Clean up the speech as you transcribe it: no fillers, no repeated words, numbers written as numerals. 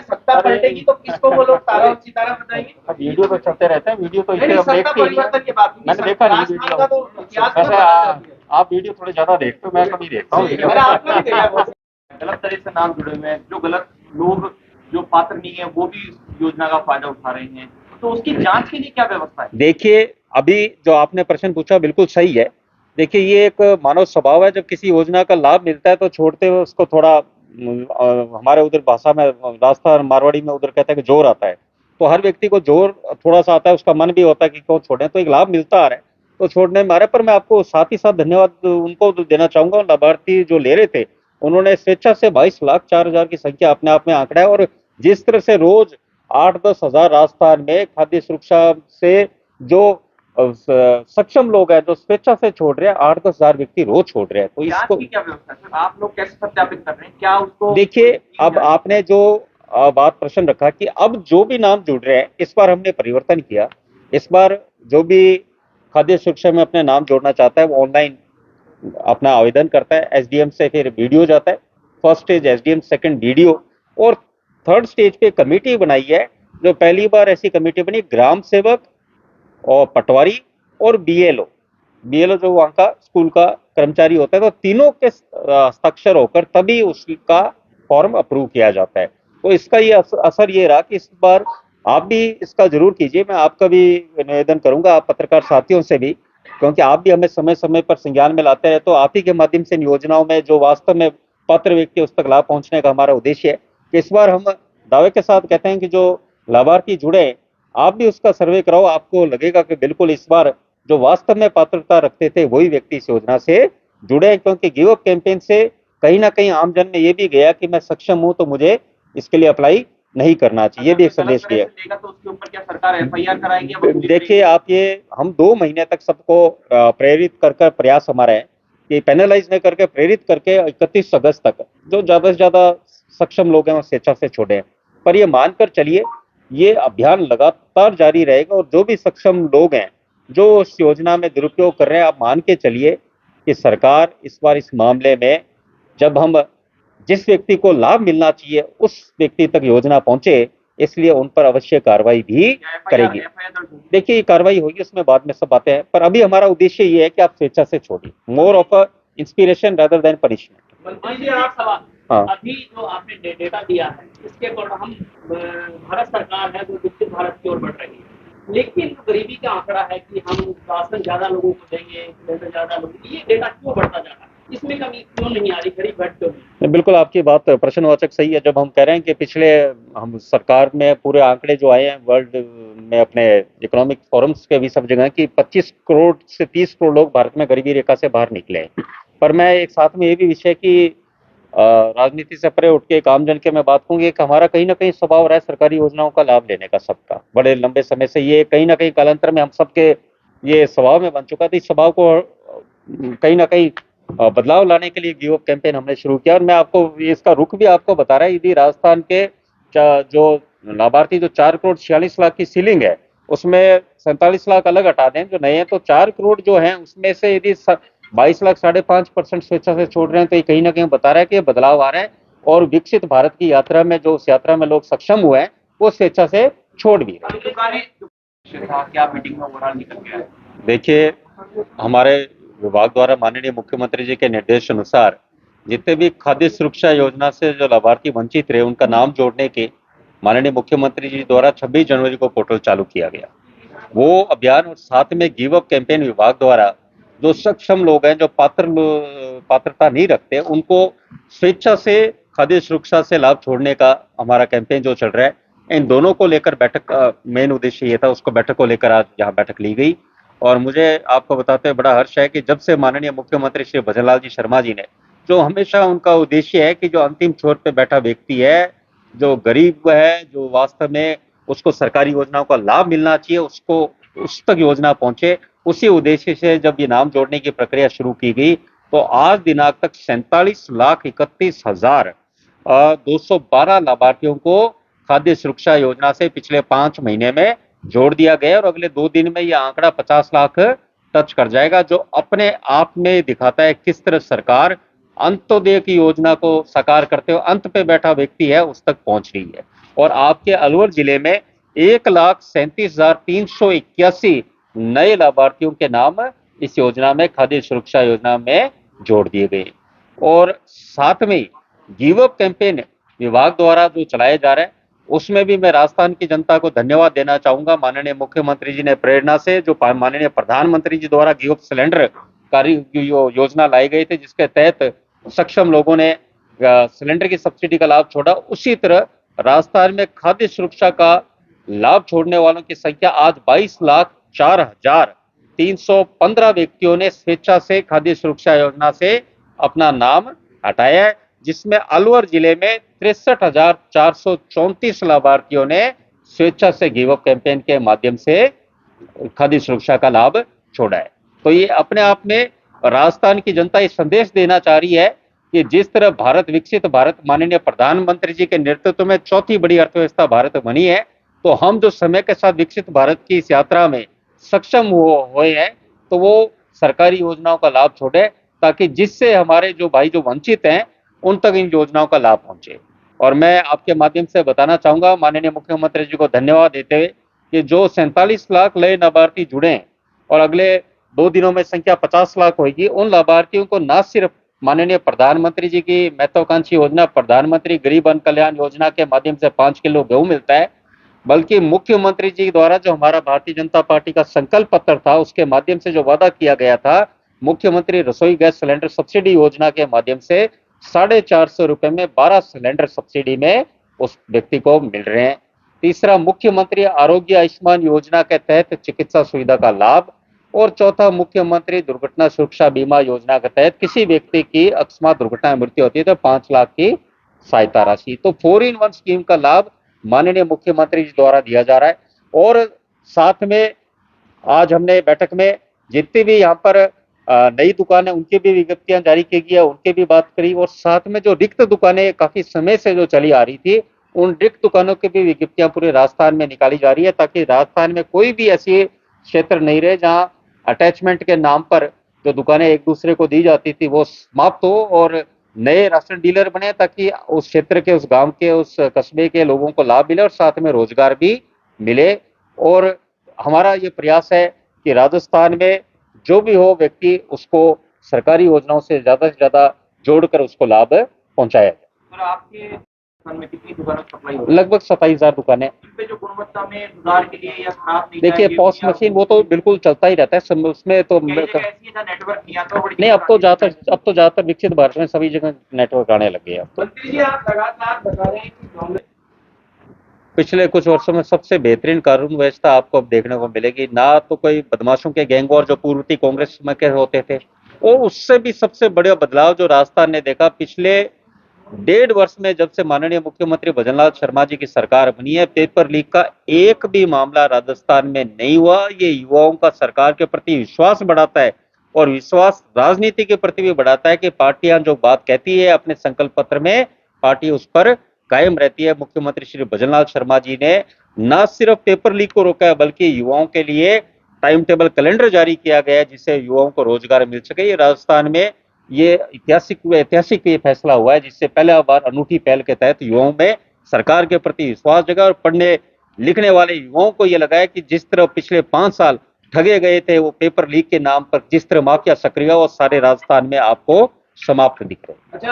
सत्ता पलटेगी तो किसको वो लोग तारा और सितारा बताएंगे? वीडियो तो चलते रहते हैं, वीडियो तो नहीं, सत्ता परिवर्तन की बात, मैंने देखा नहीं राजस्थान वीडियो। का तो इतिहास में वैसे आप वीडियो थोड़े ज्यादा देखते हो, मैं कभी देखता हूँ वीडियो। आपने भी देखा बहुत। गलत तरह से नाम जुड़े हुए हैं, जो गलत लोग जो पात्र नहीं है वो भी इस योजना का फायदा उठा रहे हैं, तो उसकी जांच के लिए क्या व्यवस्था है? देखिए, अभी जो आपने प्रश्न पूछा बिल्कुल सही है। देखिए, ये एक मानव स्वभाव है, जब किसी योजना का लाभ मिलता है तो छोड़ते हुए उसको थोड़ा हमारे उधर भाषा में, राजस्थान मारवाड़ी में उधर कहते हैं कि जोर आता है। तो हर व्यक्ति को जोर थोड़ा सा आता है, उसका मन भी होता है कि क्यों छोड़ें, तो एक लाभ मिलता आ रहा है तो छोड़ने में आ रहा है। पर मैं आपको साथ ही साथ धन्यवाद उनको देना चाहूंगा, लाभार्थी जो ले रहे थे उन्होंने स्वेच्छा से 22,04,000 की संख्या अपने आप में आंकड़ा है। और जिस तरह से रोज 8-10 हजार राजस्थान में खाद्य सुरक्षा से जो सक्षम लोग हैं जो स्वेच्छा से छोड़ रहे हैं, 8-10 हजार व्यक्ति रोज छोड़ रहे हैं, तो इसको क्या व्यवस्था है? आप लोग कैसे सत्यापित कर रहे हैं? क्या उसको देखिए, अब आपने जो बात प्रश्न रखा कि अब जो भी नाम जुड़ रहे हैं, इस बार हमने परिवर्तन किया। इस बार जो भी खाद्य सुरक्षा में अपने नाम जोड़ना चाहता है वो ऑनलाइन अपना आवेदन करता है, एसडीएम से फिर वीडियो जाता है, first stage SDM, second video, और थर्ड स्टेज पे कमेटी बनाई है। जो पहली बार ऐसी कमेटी बनी, ग्राम सेवक और पटवारी और बीएलओ, बीएलओ जो वहाँ का स्कूल का कर्मचारी होता है, तो तीनों के हस्ताक्षर होकर तभी उसका फॉर्म अप्रूव किया जाता है। तो इसका ये असर ये रहा कि इस बार आप भी इसका जरूर कीजिए। मैं आपका भी निवेदन करूंगा, आप पत्रकार साथियों से भी, क्योंकि आप भी हमें समय समय पर संज्ञान में लाते हैं, तो आप ही के माध्यम से इन योजनाओं में जो वास्तव में पात्र व्यक्ति उस तक लाभ पहुंचने का हमारा उद्देश्य है कि इस बार हम दावे के साथ कहते हैं कि जो लाभार्थी जुड़े, आप भी उसका सर्वे कराओ, आपको लगेगा कि बिल्कुल इस बार जो वास्तव में पात्रता रखते थे वही व्यक्ति इस योजना से जुड़े। क्योंकि गिव अप कैंपेन से कहीं ना कहीं आमजन में ये भी गया कि मैं सक्षम हूं तो मुझे इसके लिए अप्लाई नहीं करना चाहिए, ये भी एक संदेश दिया। तो उसके ऊपर क्या सरकार एफआईआर कराएगी? देखिए, आप ये हम 2 महीने तक सबको प्रेरित कर प्रयास हमारा है कि पेनलाइज नहीं करके प्रेरित करके 31 अगस्त तक जो ज्यादा से ज्यादा सक्षम लोग हैं वो स्वेच्छा से छोड़े। पर ये मानकर चलिए, ये अभियान लगातार जारी रहेगा और जो भी सक्षम लोग हैं जो इस योजना में दुरुपयोग कर रहे हैं, आप मान के चलिए कि सरकार इस बार इस मामले में, जब हम जिस व्यक्ति को लाभ मिलना चाहिए उस व्यक्ति तक योजना पहुंचे, इसलिए उन पर अवश्य कार्रवाई भी करेगी। देखिए, कार्रवाई होगी, उसमें बाद में सब बातें हैं, पर अभी हमारा उद्देश्य ये है कि आप स्वेच्छा से छोड़िए, more of a inspiration rather than punishment. मंत्री जी, आप सवाल। हाँ। अभी जो आपने डेटा दिया है, इसके अकॉर्डिंग हम भारत सरकार है वो विकसित भारत की ओर बढ़ रही है, लेकिन गरीबी का आंकड़ा है कि हम राशन ज्यादा लोगों को देंगे, ज्यादा लोगों, ये डेटा क्यों बढ़ता जा रहा है? इसमें कमी क्यों नहीं आ रही? गरीब घट क्यों नहीं? बिल्कुल आपकी बात प्रश्नवाचक सही है। जब हम कह रहे हैं कि पिछले हम सरकार में पूरे आंकड़े जो आए हैं वर्ल्ड में अपने इकोनॉमिक फोरम्स के भी सब जगह कि 25 करोड़ से 30 करोड़ लोग भारत में गरीबी रेखा से बाहर निकले हैं। पर मैं एक साथ में ये भी विषय की राजनीति से परे उठ के एक आमजन के मैं बात कहूंगी कि हमारा कहीं ना कहीं स्वभाव रहा है सरकारी योजनाओं का लाभ लेने का, सबका बड़े लंबे समय से। ये कहीं ना कहीं कालांतर में हम सबके ये स्वभाव में बन चुका था। इस स्वभाव को कहीं ना कहीं बदलाव लाने के लिए गिव अप कैंपेन हमने शुरू किया। और मैं आपको इसका रुख भी आपको बता रहा है, यदि राजस्थान के जो लाभार्थी जो 4 करोड़ 46 लाख की सीलिंग है उसमें 47 लाख अलग हटा दें जो नए हैं, तो 4 करोड़ जो हैं उसमें से यदि 22 लाख 5.5% स्वेच्छा से छोड़ रहे हैं, तो ये कहीं ना कहीं बता रहा है कि बदलाव आ रहा है और विकसित भारत की यात्रा में जो उस यात्रा में लोग सक्षम हुए हैं वो स्वेच्छा से छोड़ भी रहे हैं। क्या मीटिंग में ओवरऑल निकल गया है? देखिए, हमारे विभाग द्वारा माननीय मुख्यमंत्री जी के निर्देश अनुसार जितने भी खाद्य सुरक्षा योजना से जो लाभार्थी वंचित रहे उनका नाम जोड़ने के माननीय मुख्यमंत्री जी द्वारा 26 जनवरी को पोर्टल चालू किया गया। वो अभियान और साथ में गिव अप कैंपेन विभाग द्वारा जो सक्षम लोग हैं जो पात्रता नहीं रखते उनको स्वेच्छा से खाद्य सुरक्षा से लाभ छोड़ने का हमारा कैंपेन जो चल रहा है, इन दोनों को लेकर बैठक का मेन उद्देश्य ये था। उसको बैठक को लेकर आज यहाँ बैठक ली गई और मुझे आपको बताते हुए बड़ा हर्ष है कि जब से माननीय मुख्यमंत्री श्री भजनलाल जी शर्मा जी ने, जो हमेशा उनका उद्देश्य है कि जो अंतिम छोर पे बैठा व्यक्ति है, जो गरीब है, जो वास्तव में उसको सरकारी योजनाओं का लाभ मिलना चाहिए, उसको उस तक योजना पहुंचे, उसी उद्देश्य से जब ये नाम जोड़ने की प्रक्रिया शुरू की गई तो आज दिनांक तक 47,31,212 लाभार्थियों को खाद्य सुरक्षा योजना से पिछले 5 महीने में जोड़ दिया गया और अगले 2 दिन में यह आंकड़ा 50 लाख टच कर जाएगा, जो अपने आप में दिखाता है किस तरह सरकार अंत्योदय की योजना को साकार करते हुए अंत पे बैठा व्यक्ति है उस तक पहुंच रही है। और आपके अलवर जिले में 1,37,381 नए लाभार्थियों के नाम इस योजना में, खाद्य सुरक्षा योजना में जोड़ दिए गए। और साथ में गिव अप कैंपेन विभाग द्वारा जो चलाया जा रहा है, उसमें भी मैं राजस्थान की जनता को धन्यवाद देना चाहूंगा। माननीय मुख्यमंत्री जी ने प्रेरणा से जो माननीय प्रधानमंत्री जी द्वारा गिव अप सिलेंडर योजना लाई गई थी, जिसके तहत सक्षम लोगों ने सिलेंडर की सब्सिडी का लाभ छोड़ा, उसी तरह राजस्थान में खाद्य सुरक्षा का लाभ छोड़ने वालों की संख्या आज 22,04,315 व्यक्तियों ने स्वेच्छा से खाद्य सुरक्षा योजना से अपना नाम हटाया है, जिसमें अलवर जिले में 63,434 लाभार्थियों ने स्वेच्छा से गिव अप कैंपेन के माध्यम से खाद्य सुरक्षा का लाभ छोड़ा है। तो ये अपने आप में राजस्थान की जनता ये संदेश देना चाह रही है कि जिस तरह भारत विकसित भारत माननीय प्रधानमंत्री जी के नेतृत्व में चौथी बड़ी अर्थव्यवस्था भारत बनी है, तो हम जो समय के साथ विकसित भारत की इस यात्रा में सक्षम हुए हैं, तो वो सरकारी योजनाओं का लाभ छोड़े, ताकि जिससे हमारे जो भाई जो वंचित हैं उन तक इन योजनाओं का लाभ पहुंचे। और मैं आपके माध्यम से बताना चाहूंगा माननीय मुख्यमंत्री जी को धन्यवाद देते हुए कि जो 47 लाख नए लाभार्थी जुड़े हैं और अगले 2 दिनों में संख्या 50 लाख होगी, उन लाभार्थियों को न सिर्फ माननीय प्रधानमंत्री जी की महत्वाकांक्षी योजना प्रधानमंत्री गरीब अन्न कल्याण योजना के माध्यम से 5 किलो गेहूं मिलता है, बल्कि मुख्यमंत्री जी द्वारा जो हमारा भारतीय जनता पार्टी का संकल्प पत्र था, उसके माध्यम से जो वादा किया गया था, मुख्यमंत्री रसोई गैस सिलेंडर सब्सिडी योजना के माध्यम से 450 रुपए में 12 सिलेंडर सब्सिडी में उस व्यक्ति को मिल रहे हैं। तीसरा, मुख्यमंत्री आरोग्य आयुष्मान योजना के तहत चिकित्सा सुविधा का लाभ। और चौथा, मुख्यमंत्री दुर्घटना सुरक्षा बीमा योजना के तहत किसी व्यक्ति की अकस्मात दुर्घटना मृत्यु होती है तो 5 लाख की सहायता राशि। तो 4-in-1 स्कीम का लाभ माननीय मुख्यमंत्री जी द्वारा दिया जा रहा है। और साथ में आज हमने बैठक में जितनी भी यहाँ पर नई दुकानें उनकी भी विज्ञप्तियां जारी की गई है, उनके भी बात करी। और साथ में जो रिक्त दुकानें काफी समय से जो चली आ रही थी, उन रिक्त दुकानों की भी विज्ञप्तियां पूरे राजस्थान में निकाली जा रही है, ताकि राजस्थान में कोई भी ऐसी क्षेत्र नहीं रहे जहां अटैचमेंट के नाम पर जो दुकानें एक दूसरे को दी जाती थी वो समाप्त हो और नए राशन डीलर बने, ताकि उस क्षेत्र के, उस गांव के, उस कस्बे के लोगों को लाभ मिले और साथ में रोजगार भी मिले। और हमारा ये प्रयास है कि राजस्थान में जो भी हो व्यक्ति, उसको सरकारी योजनाओं से ज्यादा जोड़कर उसको लाभ पहुंचाया जाए। और आपके स्थान में कितनी दुकानों की सप्लाई हो रही है? लगभग 27,000 दुकानें। इन पे जो गुणवत्ता में सुधार के लिए या खराब नहीं देखिए, जाएंगे, पॉस मशीन वो तो बिल्कुल चलता ही रहता है, उसमें तो कई जगह ऐसी है जहाँ नेटवर्क नहीं आता, बड़ी नहीं, अब तो ज्यादातर विकसित भारत में सभी जगह नेटवर्क आने लगे हैं। मंत्री जी, आप लगातार बता रहे हैं कि कांग्रेस पिछले कुछ वर्षों में सबसे बेहतरीन कानून व्यवस्था आपको अब देखने को मिलेगी। ना तो कोई बदमाशों के गैंग वॉर जो पूर्ववर्ती कांग्रेस में के होते थे, और उससे भी सबसे बड़ा बदलाव जो राजस्थान ने देखा पिछले 1.5 वर्ष में, जब से माननीय मुख्यमंत्री भजनलाल शर्मा जी की सरकार बनी है, पेपर लीक का एक भी मामला राजस्थान में नहीं हुआ। ये युवाओं का सरकार के प्रति विश्वास बढ़ाता है और विश्वास राजनीति के प्रति भी बढ़ाता है कि पार्टियां जो बात कहती है अपने संकल्प पत्र में, पार्टी उस पर कायम रहती है। मुख्यमंत्री श्री भजनलाल शर्मा जी ने न सिर्फ पेपर लीक को रोका है, बल्कि युवाओं के लिए टाइम टेबल कैलेंडर जारी किया गया है, जिससे युवाओं को रोजगार मिल सके। ये राजस्थान में ये ऐतिहासिक ये फैसला हुआ है, जिससे पहला बार अनूठी पहल के तहत युवाओं में सरकार के प्रति विश्वास जगा और पढ़ने लिखने वाले युवाओं को ये लगा है कि जिस तरह पिछले 5 साल ठगे गए थे वो पेपर लीक के नाम पर, जिस तरह माफिया सक्रिय हुआ, वो सारे राजस्थान में आपको समाप्त दिख रहे हैं।